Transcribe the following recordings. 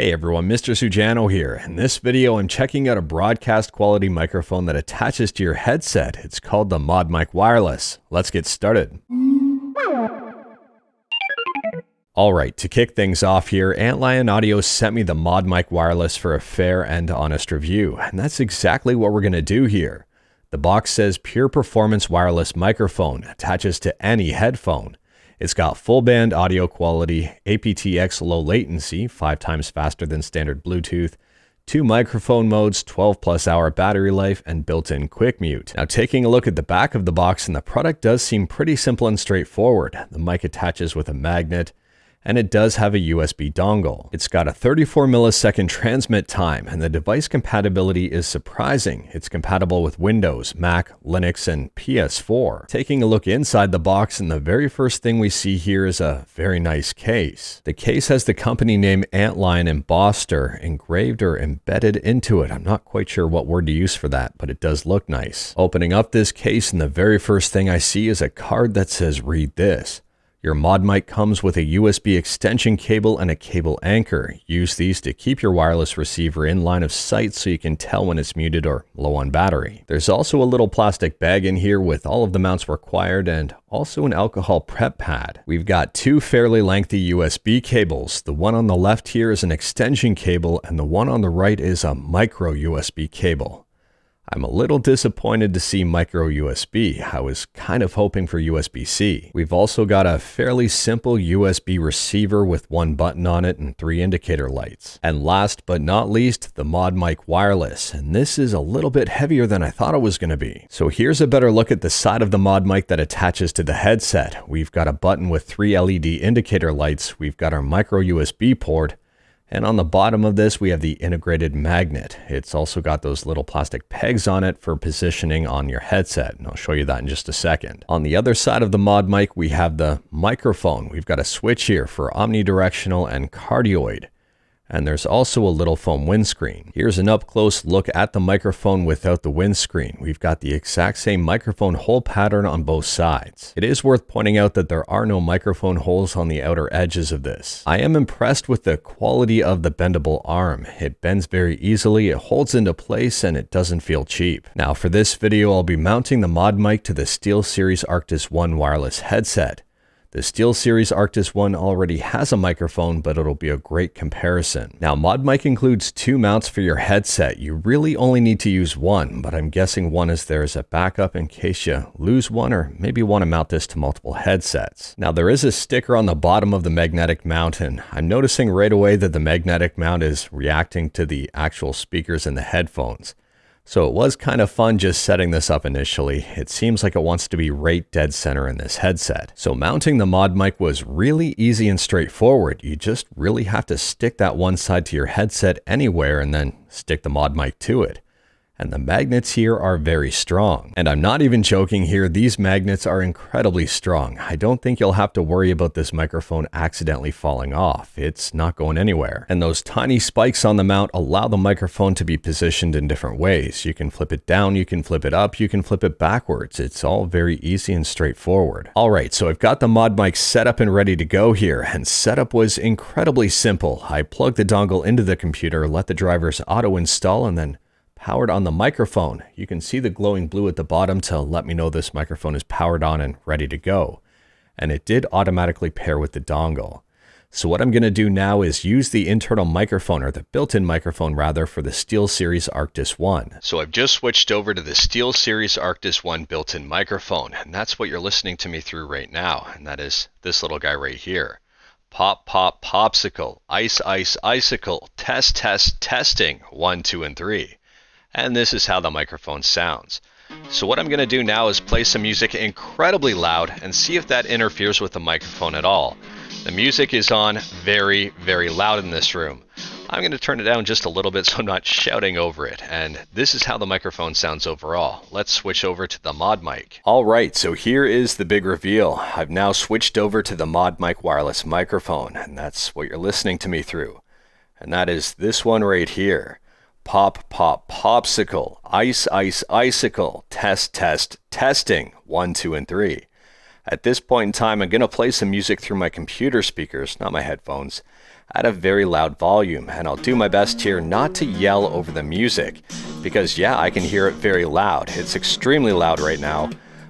Hey everyone, Mr. Sujano here. In this video, I'm checking out a broadcast quality microphone that attaches to your headset. It's called the Modmic Wireless. Let's get started. Alright, to kick things off here, Antlion Audio sent me the Modmic Wireless for a fair and honest review, and that's exactly what we're going to do here. The box says Pure Performance Wireless Microphone, attaches to any headphone. It's got full band audio quality, aptX low latency, 5 times faster than standard Bluetooth, 2 microphone modes, 12+ hour battery life, and built-in quick mute. Now taking a look at the back of the box, and the product does seem pretty simple and straightforward. The mic attaches with a magnet, and it does have a USB dongle. It's got a 34 millisecond transmit time, and the device compatibility is surprising. It's compatible with Windows, Mac, Linux, and PS4. Taking a look inside the box, and the very first thing we see here is a very nice case. The case has the company name Antlion embossed or engraved or embedded into it. I'm not quite sure what word to use for that, but it does look nice. Opening up this case, and the very first thing I see is a card that says, "Read this. Your Modmic comes with a USB extension cable and a cable anchor. Use these to keep your wireless receiver in line of sight so you can tell when it's muted or low on battery." There's also a little plastic bag in here with all of the mounts required and also an alcohol prep pad. We've got 2 fairly lengthy USB cables. The one on the left here is an extension cable and the one on the right is a micro USB cable. I'm a little disappointed to see micro USB. I was kind of hoping for USB-C. We've also got a fairly simple USB receiver with 1 button on it and 3 indicator lights. And last but not least, the Modmic Wireless. And this is a little bit heavier than I thought it was going to be. So here's a better look at the side of the Modmic that attaches to the headset. We've got a button with 3 LED indicator lights. We've got our micro USB port. And on the bottom of this, we have the integrated magnet. It's also got those little plastic pegs on it for positioning on your headset, and I'll show you that in just a second. On the other side of the Modmic, we have the microphone. We've got a switch here for omnidirectional and cardioid. And there's also a little foam windscreen. Here's an up-close look at the microphone without the windscreen. We've got the exact same microphone hole pattern on both sides. It is worth pointing out that there are no microphone holes on the outer edges of this. I am impressed with the quality of the bendable arm. It bends very easily, it holds into place, and it doesn't feel cheap. Now for this video, I'll be mounting the Modmic to the SteelSeries Arctis 1 wireless headset. The SteelSeries Arctis 1 already has a microphone, but it'll be a great comparison. Now, Modmic includes 2 mounts for your headset. You really only need to use one, but I'm guessing one is there as a backup in case you lose one or maybe want to mount this to multiple headsets. Now, there is a sticker on the bottom of the magnetic mount, and I'm noticing right away that the magnetic mount is reacting to the actual speakers in the headphones. So it was kind of fun just setting this up initially. It seems like it wants to be right dead center in this headset. So mounting the Modmic was really easy and straightforward. You just really have to stick that one side to your headset anywhere and then stick the Modmic to it. And the magnets here are very strong. And I'm not even joking here, these magnets are incredibly strong. I don't think you'll have to worry about this microphone accidentally falling off. It's not going anywhere. And those tiny spikes on the mount allow the microphone to be positioned in different ways. You can flip it down, you can flip it up, you can flip it backwards. It's all very easy and straightforward. Alright, so I've got the Modmic set up and ready to go here, and setup was incredibly simple. I plugged the dongle into the computer, let the drivers auto install, and then powered on the microphone. You can see the glowing blue at the bottom to let me know this microphone is powered on and ready to go. And it did automatically pair with the dongle. So what I'm going to do now is use the internal microphone, or the built-in microphone rather, for the SteelSeries Arctis 1. So I've just switched over to the SteelSeries Arctis 1 built-in microphone, and that's what you're listening to me through right now, and that is this little guy right here. Pop, pop, popsicle, ice, ice, icicle, test, test, testing, 1, 2, and 3. And this is how the microphone sounds. So what I'm going to do now is play some music incredibly loud and see if that interferes with the microphone at all. The music is on very, very loud in this room. I'm going to turn it down just a little bit so I'm not shouting over it. And this is how the microphone sounds overall. Let's switch over to the Modmic. Alright, so here is the big reveal. I've now switched over to the Modmic wireless microphone, and that's what you're listening to me through. And that is this one right here. Pop, pop, popsicle, ice, ice, icicle, test, test, testing, 1, 2, and 3. At this point in time, I'm going to play some music through my computer speakers, not my headphones. at a very loud volume, and I'll do my best here not to yell over the music, because yeah, I can hear it very loud. It's extremely loud right now.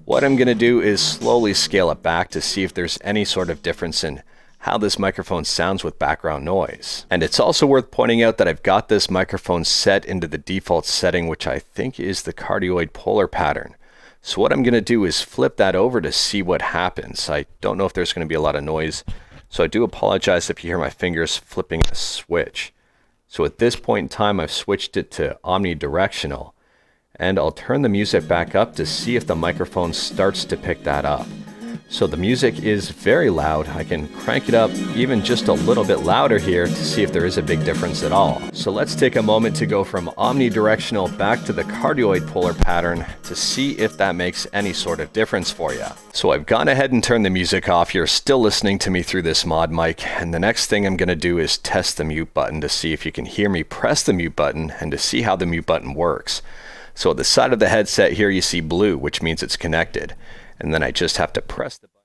What I'm going to do is slowly scale it back to see if there's any sort of difference in how this microphone sounds with background noise. And it's also worth pointing out that I've got this microphone set into the default setting, which I think is the cardioid polar pattern. So what I'm going to do is flip that over to see what happens. I don't know if there's going to be a lot of noise, so I do apologize if you hear my fingers flipping a switch. So at this point in time, I've switched it to omnidirectional, and I'll turn the music back up to see if the microphone starts to pick that up. So the music is very loud. I can crank it up even just a little bit louder here to see if there is a big difference at all. So let's take a moment to go from omnidirectional back to the cardioid polar pattern to see if that makes any sort of difference for you. So I've gone ahead and turned the music off. You're still listening to me through this mod mic, and the next thing I'm going to do is test the mute button to see if you can hear me press the mute button and to see how the mute button works. So at the side of the headset here you see blue, which means it's connected. And then I just have to press the button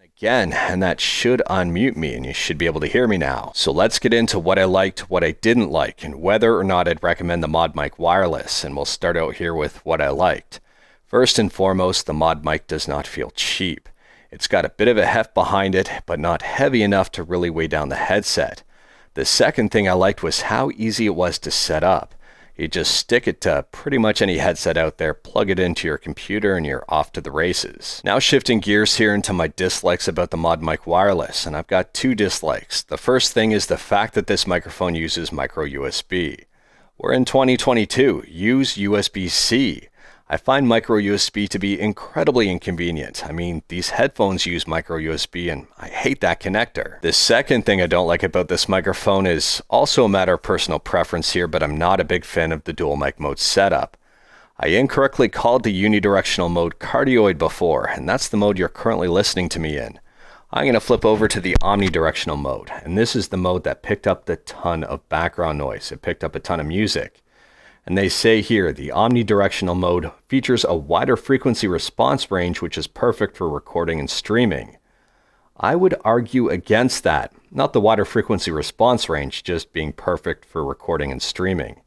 again, and that should unmute me, and you should be able to hear me now. So let's get into what I liked, what I didn't like, and whether or not I'd recommend the Modmic Wireless. And we'll start out here with what I liked. First and foremost, the Modmic does not feel cheap. It's got a bit of a heft behind it, but not heavy enough to really weigh down the headset. The second thing I liked was how easy it was to set up. You just stick it to pretty much any headset out there, plug it into your computer, and you're off to the races. Now shifting gears here into my dislikes about the Modmic Wireless, and I've got two dislikes. The first thing is the fact that this microphone uses micro USB. We're in 2022, use USB-C. I find micro USB to be incredibly inconvenient. I mean, these headphones use micro USB and I hate that connector. The second thing I don't like about this microphone is also a matter of personal preference here, but I'm not a big fan of the dual mic mode setup. I incorrectly called the unidirectional mode cardioid before, and that's the mode you're currently listening to me in. I'm going to flip over to the omnidirectional mode, and this is the mode that picked up the ton of background noise. It picked up a ton of music. And they say here, the omnidirectional mode features a wider frequency response range, which is perfect for recording and streaming. I would argue against that, not the wider frequency response range, just being perfect for recording and streaming.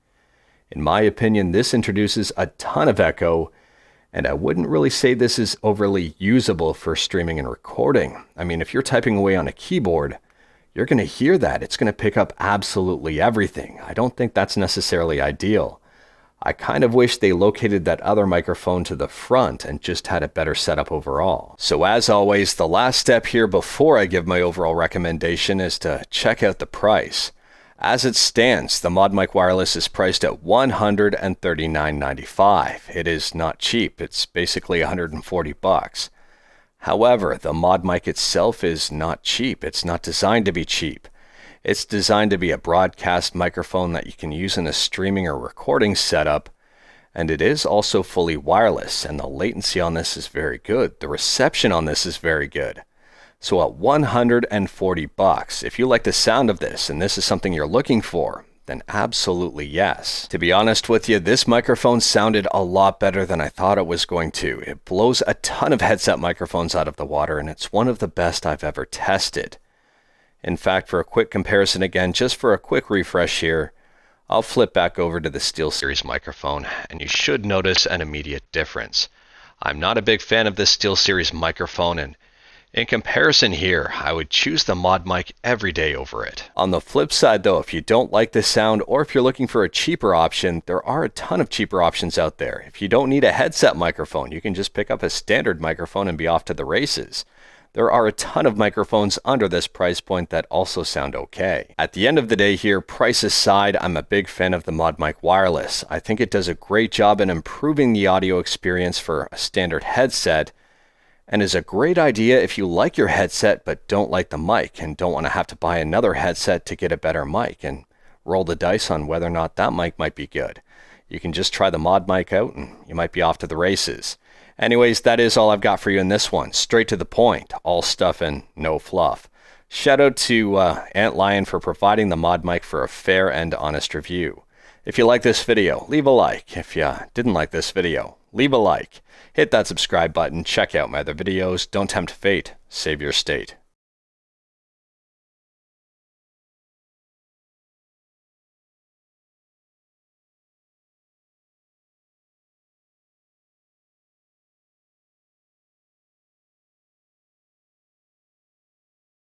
In my opinion, this introduces a ton of echo, and I wouldn't really say this is overly usable for streaming and recording. I mean, if you're typing away on a keyboard, you're going to hear that. It's going to pick up absolutely everything. I don't think that's necessarily ideal. I kind of wish they located that other microphone to the front and just had a better setup overall. So as always, the last step here before I give my overall recommendation is to check out the price. As it stands, the Modmic Wireless is priced at $139.95. It is not cheap. It's basically $140. However, the Modmic itself is not cheap. It's not designed to be cheap. It's designed to be a broadcast microphone that you can use in a streaming or recording setup, and it is also fully wireless, and the latency on this is very good. The reception on this is very good. So at $140, if you like the sound of this and this is something you're looking for, then absolutely yes. To be honest with you, this microphone sounded a lot better than I thought it was going to. It blows a ton of headset microphones out of the water, and it's one of the best I've ever tested. In fact, for a quick comparison again, just for a quick refresh here, I'll flip back over to the SteelSeries microphone, and you should notice an immediate difference. I'm not a big fan of this SteelSeries microphone, and in comparison here, I would choose the Modmic every day over it. On the flip side though, if you don't like the sound or if you're looking for a cheaper option, there are a ton of cheaper options out there. If you don't need a headset microphone, you can just pick up a standard microphone and be off to the races. There are a ton of microphones under this price point that also sound okay. At the end of the day here, price aside, I'm a big fan of the Modmic Wireless. I think it does a great job in improving the audio experience for a standard headset, and is a great idea if you like your headset but don't like the mic and don't want to have to buy another headset to get a better mic and roll the dice on whether or not that mic might be good. You can just try the Modmic out and you might be off to the races. Anyways, that is all I've got for you in this one. Straight to the point, all stuff and no fluff. Shout out to Antlion for providing the Modmic for a fair and honest review. If you like this video, leave a like. If you didn't like this video, leave a like. Hit that subscribe button, check out my other videos. Don't tempt fate, save your state.